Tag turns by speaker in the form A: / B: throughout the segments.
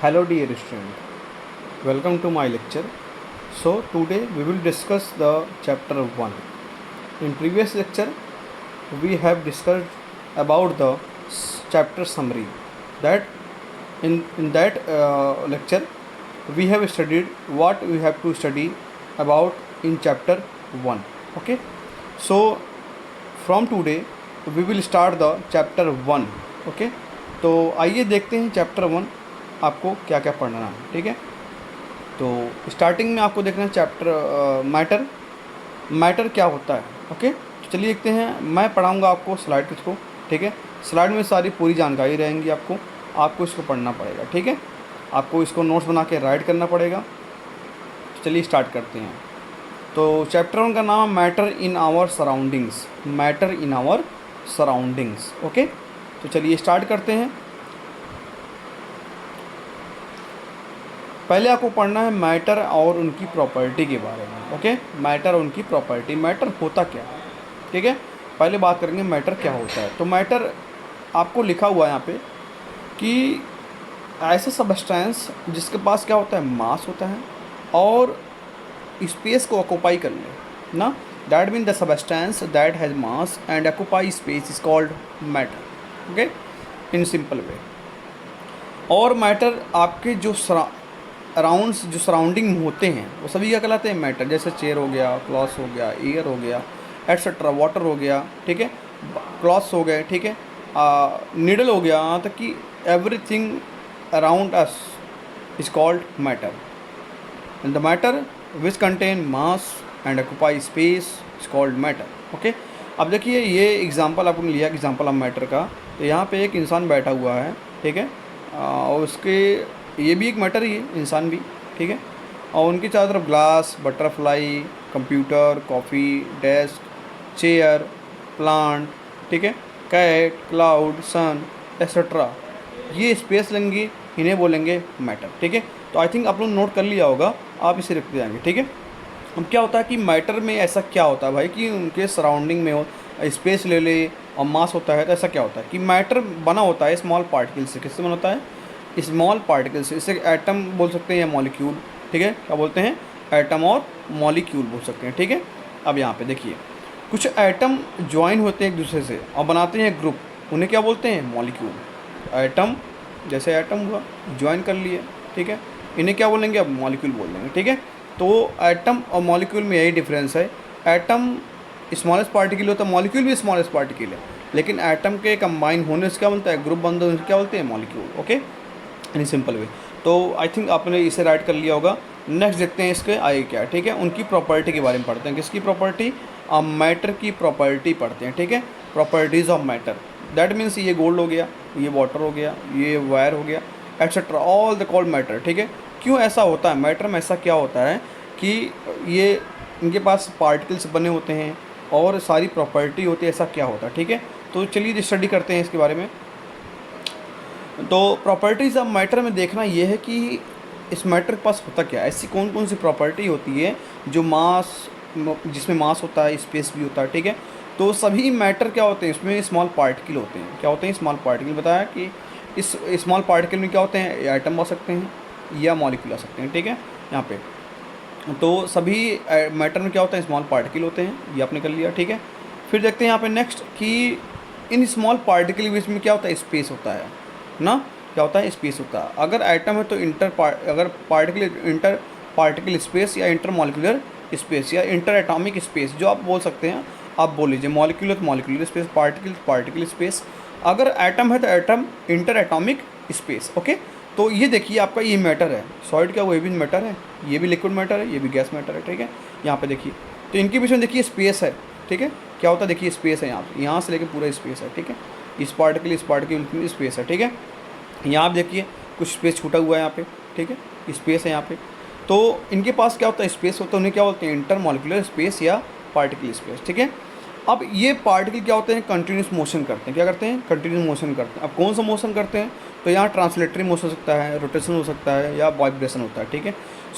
A: Hello dear student, welcome to my lecture. So today we will discuss the chapter 1. In previous lecture we have discussed about the chapter summary. That in that lecture we have studied what we have to study about in chapter 1. Okay. So from today we will start the chapter 1. Okay. तो आइए देखते हैं chapter 1 आपको क्या क्या पढ़ना है. ठीक है. तो स्टार्टिंग में आपको देखना है चैप्टर मैटर क्या होता है. ओके. तो चलिए देखते हैं. मैं पढ़ाऊँगा आपको स्लाइड के थ्रू. ठीक है. स्लाइड में सारी पूरी जानकारी रहेंगी. आपको इसको पढ़ना पड़ेगा. ठीक है. आपको इसको नोट्स बना के राइट करना पड़ेगा. तो चलिए स्टार्ट करते हैं. तो चैप्टर 1 का नाम है matter in our surroundings. Matter in our surroundings. Okay. तो चलिए स्टार्ट करते हैं. पहले आपको पढ़ना है मैटर और उनकी प्रॉपर्टी के बारे में. ओके. मैटर और उनकी प्रॉपर्टी. मैटर होता क्या है. ठीक है. पहले बात करेंगे मैटर क्या होता है. तो मैटर आपको लिखा हुआ है यहाँ पे कि ऐसे सबस्टेंस जिसके पास क्या होता है, मास होता है और स्पेस को ऑक्यूपाई कर ले ना. That mean the substance that has mass and occupy space is called matter. Okay. In simple way. और मैटर आपके जो अराउंड्स जो सराउंडिंग होते हैं वो सभी क्या कहलाते हैं, मैटर. जैसे चेयर हो गया, क्लॉथ्स हो गया, एयर हो गया, एट्सेट्रा, वाटर हो गया. ठीक है. क्लॉथ्स हो गए. ठीक है. नीडल हो गया. यहाँ तक कि everything around us is called matter. And the matter which contain mass and occupy space is called matter. Okay. अब देखिए ये एग्जांपल आपने लिया एग्जांपल ऑफ मैटर का. तो यहाँ पे एक इंसान बैठा हुआ है. ठीक है. और उसके ये भी एक मैटर ही है, इंसान भी. ठीक है. और उनके चारों तरफ glass, butterfly, computer, coffee, desk, chair, plant. ठीक है. कैट, क्लाउड, सन एक्सेट्रा. ये स्पेस लेंगे, इन्हें बोलेंगे मैटर. ठीक है. तो आई थिंक आप लोग नोट कर लिया होगा, आप इसे रखते जाएंगे. ठीक है. अब क्या होता है कि मैटर में ऐसा क्या होता है भाई कि उनके सराउंडिंग में हो स्पेस ले ले और मास होता है. तो ऐसा क्या होता है कि मैटर बना होता है स्मॉल पार्टिकल से. किससे बना होता है, स्मॉल पार्टिकल से. इसे एटम बोल सकते हैं या मॉलिक्यूल. ठीक है. क्या बोलते हैं, एटम और मॉलिक्यूल बोल सकते हैं. ठीक है. अब यहाँ पे देखिए कुछ एटम ज्वाइन होते हैं एक दूसरे से और बनाते हैं ग्रुप. उन्हें क्या बोलते हैं, मॉलिक्यूल. एटम जैसे एटम हुआ, ज्वाइन कर लिए. ठीक है. इन्हें क्या बोलेंगे, अब मॉलिक्यूल बोल देंगे. ठीक है. तो एटम और मॉलिक्यूल में यही डिफरेंस है. एटम स्मॉलेस्ट पार्टिकल होता है, मॉलिक्यूल भी स्मॉलेस्ट पार्टिकल है. लेकिन एटम के कंबाइन होने से क्या बनता है, ग्रुप बनता है, क्या बोलते हैं, molecule. Okay. In simple way. तो आई थिंक आपने इसे राइट कर लिया होगा. नेक्स्ट देखते हैं इसके आगे क्या. ठीक है. उनकी प्रॉपर्टी के बारे में पढ़ते हैं. किसकी प्रॉपर्टी, मैटर की प्रॉपर्टी पढ़ते हैं. ठीक है. Properties of matter. That means ये गोल्ड हो गया, ये वाटर हो गया, ये वायर हो गया, etcetera, all the called matter. ठीक है. क्यों ऐसा होता है, मैटर में ऐसा क्या होता है कि ये इनके पास पार्टिकल्स बने होते हैं और सारी प्रॉपर्टी होती है. ऐसा क्या होता है. ठीक है. तो चलिए स्टडी करते हैं इसके बारे में. तो प्रॉपर्टीज़ ऑफ मैटर में देखना ये है कि इस मैटर के पास होता क्या है. ऐसी कौन कौन सी प्रॉपर्टी होती है जो मास, जिसमें मास होता है, स्पेस भी होता है. ठीक है. तो सभी मैटर क्या होते हैं, इसमें स्मॉल पार्टिकल होते हैं. क्या होते हैं, स्मॉल पार्टिकल. बताया कि इस स्मॉल पार्टिकल में क्या होते हैं, एटम आ सकते हैं या मॉलिक्यूल आ सकते हैं. ठीक है. यहाँ पे तो सभी मैटर में क्या होता है, स्मॉल पार्टिकल होते हैं. ये आपने कर लिया. ठीक है. फिर देखते हैं यहाँ पे नेक्स्ट कि इन स्मॉल पार्टिकल के बीच में क्या होता है, स्पेस होता है ना. क्या होता है, स्पेस होता है. अगर एटम है तो अगर इंटर पार्टिकल स्पेस या इंटर मॉलिक्यूलर स्पेस या इंटर एटॉमिक स्पेस जो आप बोल सकते हैं, आप बोल लीजिए. मॉलिक्यूलर तो मॉलिक्यूलर स्पेस, पार्टिकल स्पेस. अगर एटम है तो atom inter atomic space. Okay. तो ये देखिए आपका ये मैटर है. सॉलिड क्या, वो भी मैटर है, ये भी लिक्विड मैटर है, ये भी गैस मैटर है. ठीक है. यहाँ पे देखिए तो इनके बीच में देखिए स्पेस है. ठीक है. क्या होता है, देखिए स्पेस है यहाँ से लेके पूरा स्पेस है. ठीक है. इस पार्टिकल स्पेस है. ठीक है. यहाँ आप देखिए कुछ स्पेस छूटा हुआ है यहाँ पे. ठीक है. स्पेस है यहाँ पे. तो इनके पास क्या होता है, स्पेस होता है. उन्हें क्या बोलते हैं, इंटर मॉलिक्यूलर स्पेस या पार्टिकल स्पेस. ठीक है. अब ये पार्टिकल क्या होते हैं, कंटिन्यूस मोशन करते हैं. क्या करते हैं, कंटिन्यूस मोशन करते हैं. अब कौन सा मोशन करते हैं, तो यहाँ ट्रांसलेटरी मोशन हो सकता है, रोटेशन हो सकता है या वाइब्रेशन होता है. ठीक है.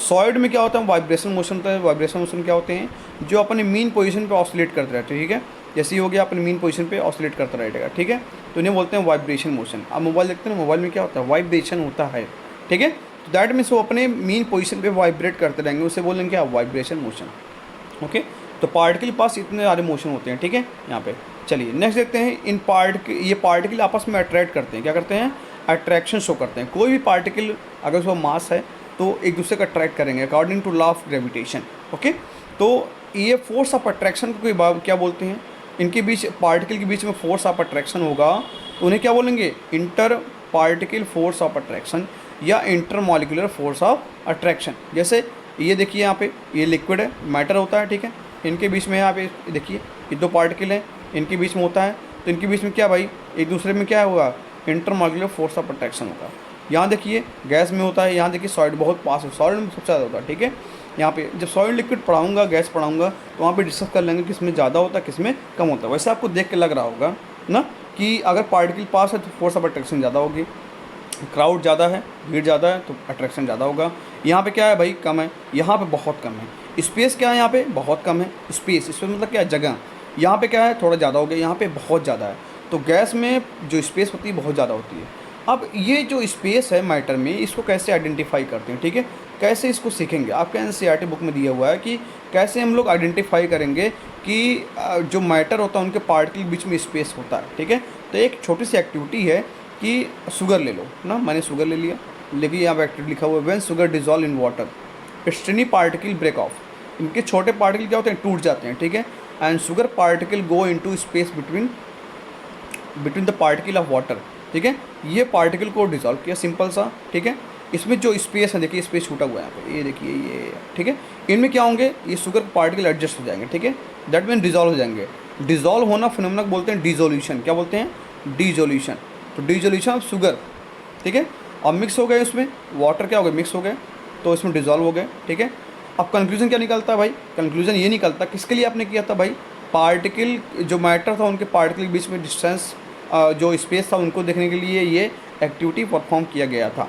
A: सॉलिड में क्या होता है, वाइब्रेशन मोशन होता है. वाइब्रेशन मोशन क्या होते हैं, जो अपने मीन पोजीशन पे ऑसिलेट करते रहते हैं. ठीक है. जैसे ही हो गया अपने मीन पोजीशन पे ऑसिलेट करता रहेगा. ठीक है. तो इन्हें बोलते हैं वाइब्रेशन मोशन. अब मोबाइल देखते हैं, मोबाइल में क्या होता है, वाइब्रेशन होता है. ठीक है। तो दैट मीन्स वो अपने मेन पोजीशन पे वाइब्रेट करते रहेंगे, उसे बोलेंगे क्या, वाइब्रेशन मोशन। ओके, तो पार्टिकल के पास इतने सारे मोशन होते हैं, ठीक है यहाँ पे। चलिए नेक्स्ट देखते हैं, ये पार्टिकल आपस में अट्रैक्ट करते हैं, क्या करते हैं, अट्रैक्शन शो करते हैं। कोई भी पार्टिकल अगर उसका मास है तो एक दूसरे को अट्रैक्ट करेंगे according to law of gravitation. Okay, तो ये फोर्स ऑफ अट्रैक्शन को क्या बोलते हैं, इनके बीच पार्टिकल के बीच में फोर्स ऑफ अट्रैक्शन होगा तो उन्हें क्या बोलेंगे, inter particle force of attraction या inter molecular force of attraction. जैसे ये देखिए यहाँ पे, ये लिक्विड है, मैटर होता है, ठीक है, इनके बीच में यहाँ पे देखिए ये दो पार्टिकल हैं, इनके बीच में होता है, तो इनके बीच में क्या भाई, एक दूसरे में क्या होगा, inter molecular force of attraction होगा। यहाँ देखिए गैस में होता है, यहाँ देखिए सॉलिड बहुत पास है, सॉलिड में सबसे ज़्यादा होता है, ठीक है। यहाँ पे जब सॉलिड लिक्विड पढ़ाऊंगा, गैस पढ़ाऊंगा, तो वहाँ पे डिस्कस कर लेंगे किस में ज़्यादा होता है किस में कम होता है। वैसे आपको देख के लग रहा होगा ना कि अगर पार्टिकल पास है तो फोर्स ऑफ अट्रैक्शन ज़्यादा होगी, क्राउड ज़्यादा है, भीड़ ज़्यादा है तो अट्रैक्शन ज़्यादा होगा। यहाँ पे क्या है भाई, कम है, यहाँ पे बहुत कम है। स्पेस क्या है, यहाँ पे बहुत कम है, स्पेस मतलब क्या है, जगह। यहाँ पे क्या है, थोड़ा ज़्यादा हो गया, यहाँ पे बहुत ज़्यादा है। तो गैस में जो स्पेस होती है बहुत ज़्यादा होती है। अब ये जो स्पेस है मैटर में, इसको कैसे आइडेंटिफाई करते हैं, ठीक है, कैसे इसको सीखेंगे, आपके एनसीईआरटी बुक में दिया हुआ है कि कैसे हम लोग आइडेंटिफाई करेंगे कि जो मैटर होता है उनके पार्टिकल के बीच में स्पेस होता है, ठीक है। तो एक छोटी सी एक्टिविटी है कि शुगर ले लो ना, मैंने शुगर ले लिया, लेकिन यहाँ पे एक्टिविटी लिखा हुआ है, when sugar dissolve in water its tiny particle break off. इनके छोटे पार्टिकल क्या होते हैं, टूट जाते हैं, ठीक है। And sugar particle go into space between the particle of water, ठीक है। ये पार्टिकल को डिजॉल्व किया, सिंपल सा, ठीक है। इसमें जो स्पेस है देखिए, स्पेस छूटा हुआ है यहाँ पे, ये देखिए ये, ठीक है। इनमें क्या होंगे, ये शुगर पार्टिकल एडजस्ट हो जाएंगे, ठीक है, दैट मीन डिजॉल्व हो जाएंगे। डिजॉल्व होना फिनोमेना बोलते हैं डिजोल्यूशन, क्या बोलते हैं, डिजोल्यूशन। तो डिजोल्यूशन ऑफ शुगर, ठीक है। अब मिक्स हो गए, उसमें वाटर क्या हो गए, मिक्स हो गए, तो इसमें डिजॉल्व हो गए, ठीक है। अब कंक्लूजन क्या निकलता है भाई, कंक्लूजन ये निकलता किसके लिए आपने किया था भाई, पार्टिकल जो मैटर था उनके पार्टिकल के बीच में डिस्टेंस जो स्पेस था उनको देखने के लिए ये एक्टिविटी परफॉर्म किया गया था,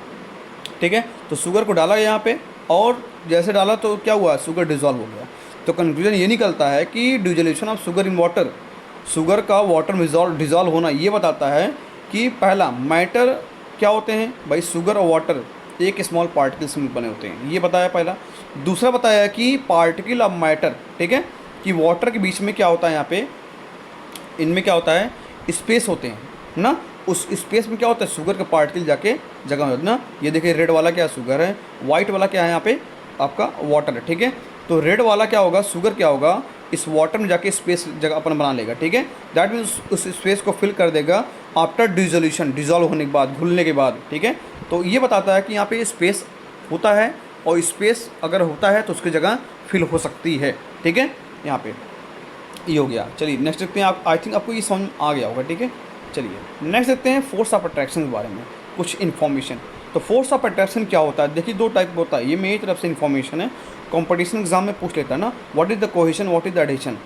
A: ठीक है। तो शुगर को डाला यहाँ पे, और जैसे डाला तो क्या हुआ, शुगर डिजॉल्व हो गया। तो कंक्लूजन ये निकलता है कि dissolution of sugar in water, sugar का वाटर में डिजॉल्व होना ये बताता है कि पहला मैटर क्या होते हैं भाई, शुगर और वाटर एक स्मॉल पार्टिकल से बने होते हैं, ये बताया पहला। दूसरा बताया कि पार्टिकल ऑफ मैटर, ठीक है, कि वाटर के बीच में क्या होता है, यहाँ पे इनमें क्या होता है, स्पेस होते हैं ना, उस स्पेस में क्या होता है, शुगर का पार्टिकल जाके जगह होता है ना। ये देखिए रेड वाला क्या शुगर है, वाइट वाला क्या है यहाँ पे आपका वाटर है, ठीक है। तो रेड वाला क्या होगा, शुगर क्या होगा, इस वाटर में जाके स्पेस जगह अपन बना लेगा, ठीक है। दैट मीन्स उस स्पेस को फिल कर देगा आफ्टर डिजोल्यूशन, डिजॉल्व होने के बाद, घुलने के बाद, ठीक है। तो ये बताता है कि यहाँ पे स्पेस होता है, और स्पेस अगर होता है तो उसकी जगह फिल हो सकती है, ठीक है। यहाँ पे ये हो गया। चलिए नेक्स्ट देखते हैं, आप आई थिंक आपको ये समझ आ गया होगा, ठीक है। चलिए नेक्स्ट देखते हैं फोर्स ऑफ अट्रैक्शन के बारे में कुछ इन्फॉर्मेशन। तो फोर्स ऑफ अट्रैक्शन क्या होता है, देखिए दो टाइप होता है, ये मेरी तरफ से इन्फॉर्मेशन है, कंपटीशन एग्जाम में पूछ लेता है ना, what is the cohesion, what is the adhesion.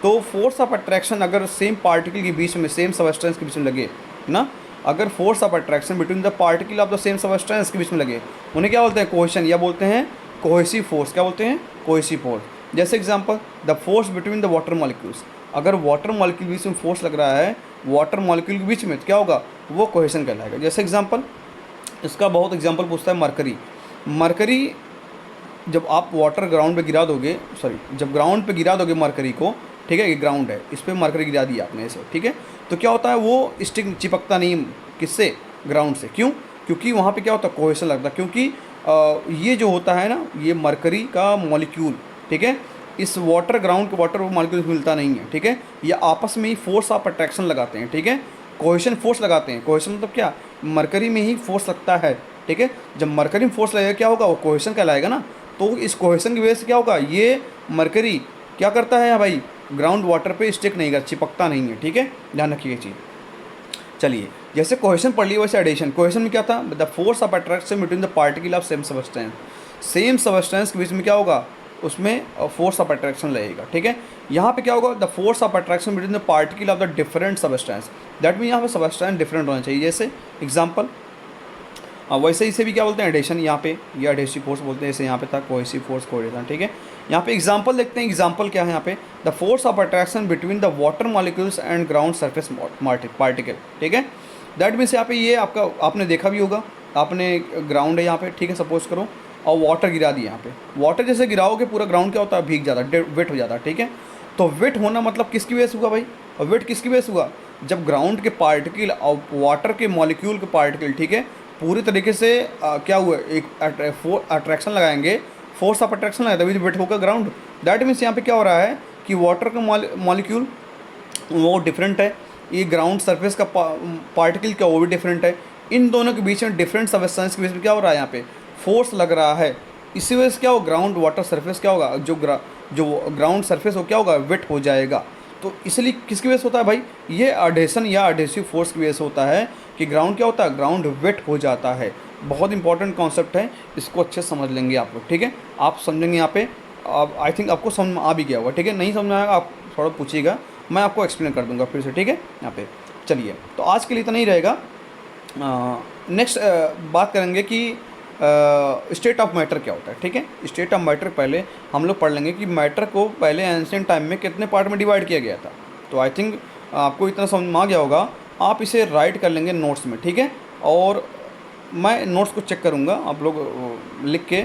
A: तो फोर्स ऑफ अट्रैक्शन अगर सेम पार्टिकल के बीच में, सेम सबस्टेंस के बीच में लगे ना, अगर force of attraction between the particle of the same substance के बीच में लगे, उन्हें क्या बोलते हैं, कोहेशन, या बोलते हैं कोहेसिव फोर्स, क्या बोलते हैं, कोहेसिव फोर्स। जैसे example, the force between the water molecules, अगर वाटर मॉलिक्यूल के बीच में फोर्स लग रहा है, वाटर मॉलिक्यूल के बीच में, तो क्या होगा, वो कोहेशन कहलाएगा। जैसे एग्जांपल, इसका बहुत एग्जांपल पूछता है मरकरी। मरकरी जब आप वाटर ग्राउंड पे गिरा दोगे, जब ग्राउंड पे गिरा दोगे मरकरी को, ठीक है, ये ग्राउंड है, इस पर मरकरी गिरा दिया आपने ऐसे, ठीक है, तो क्या होता है, वो स्टिक चिपकता नहीं किससे, ग्राउंड से। क्यों, क्योंकि वहाँ पे क्या होता है, कोहेशन लगता है, क्योंकि ये जो होता है ना, ये मरकरी का मॉलिक्यूल, ठीक है, इस वाटर ग्राउंड के वाटर मॉलिक्यूल मिलता नहीं है, ठीक है, ये आपस में ही फोर्स ऑफ अट्रैक्शन लगाते हैं, ठीक है, कोहेशन फोर्स लगाते हैं। कोहेशन मतलब क्या, मरकरी में ही फोर्स लगता है, ठीक है। जब मरकरी में फोर्स लगेगा क्या होगा, वो कोहेशन कहलाएगा ना। तो इस कोहेशन की वजह से क्या होगा, ये मरकरी क्या करता है भाई, ग्राउंड वाटर पे स्टिक नहीं कर, चिपकता नहीं है, ठीक है, ध्यान रखिए चीज़। चलिए जैसे कोहेशन पढ़ लिया वैसे एडिशन। कोहेशन में क्या था, the force of attraction between the particle of same substance, same substance के बीच में क्या होगा, उसमें फोर्स ऑफ अट्रैक्शन लगेगा, ठीक है। यहाँ पे क्या होगा, the force of attraction between the particle of the different substance, that mean यहाँ पे सबस्टेंस डिफरेंट होना चाहिए। जैसे एग्जांपल, वैसे इसे भी क्या बोलते हैं, एडिशन, यहाँ पे ये एडिसिव फोर्स बोलते हैं, जैसे यहाँ पे था कोहेसिव फोर्स, कोएडिशन, ठीक है। यहाँ पे एग्जांपल देखते हैं, एग्जांपल क्या है यहाँ पे, the force of attraction between the water molecules and ground surface particle, ठीक है। दैट मीन्स यहाँ पे ये आपका आपने देखा भी होगा आपने ग्राउंड है यहाँ पे, ठीक है, सपोज करो, और वाटर गिरा दिया यहाँ पे। वाटर जैसे गिराओगे पूरा ग्राउंड क्या होता है, भीग जाता है, वेट हो जाता है, ठीक है। तो वेट होना मतलब किसकी वजह से हुआ भाई, और वेट किसकी वजह से हुआ, जब ग्राउंड के पार्टिकल और वाटर के मॉलिक्यूल के पार्टिकल, ठीक है, पूरी तरीके से क्या हुआ, एक अट्रैक्शन लगाएंगे, फोर्स ऑफ अट्रैक्शन लगाए तभी वेट होगा ग्राउंड। दैट मीन्स यहाँ पे क्या हो रहा है कि वाटर का मॉलिक्यूल वो डिफरेंट है, ये ग्राउंड सरफेस का पार्टिकल क्या वो भी डिफरेंट है। इन दोनों के बीच में डिफरेंट सबस्टेंस के बीच में क्या हो रहा है, यहाँ पे फोर्स लग रहा है। इसी वजह से क्या होगा, ग्राउंड वाटर सरफेस क्या होगा, जो ग्राउंड सरफेस हो क्या होगा, वेट हो जाएगा। तो इसलिए किसकी वजह से होता है भाई, ये अडेशन या अडेसिव फोर्स की वजह से होता है कि ग्राउंड क्या होता है, ग्राउंड वेट हो जाता है। बहुत इंपॉर्टेंट कॉन्सेप्ट है, इसको अच्छे से समझ लेंगे आप लोग, ठीक है। आप समझेंगे यहाँ पे, अब आई थिंक आपको समझ में आ भी गया होगा, ठीक है। नहीं समझ में आएगा आप थोड़ा पूछिएगा, मैं आपको एक्सप्लेन कर दूंगा फिर से, ठीक है। यहाँ पे चलिए, तो आज के लिए इतना ही रहेगा। नेक्स्ट बात करेंगे कि स्टेट ऑफ मैटर क्या होता है, ठीक है। स्टेट ऑफ मैटर पहले हम लोग पढ़ लेंगे कि मैटर को पहले एंशिएंट टाइम में कितने पार्ट में डिवाइड किया गया था। तो आई थिंक आपको इतना समझ में आ गया होगा। आप इसे राइट कर लेंगे नोट्स में, ठीक है। और मैं नोट्स को चेक करूँगा, आप लोग लिख के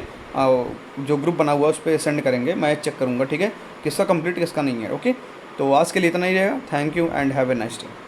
A: जो ग्रुप बना हुआ है उस पर सेंड करेंगे, मैं चेक करूँगा, ठीक है, किसका कंप्लीट किसका नहीं है, ओके। तो आज के लिए इतना ही रहेगा। Thank you and have a nice day.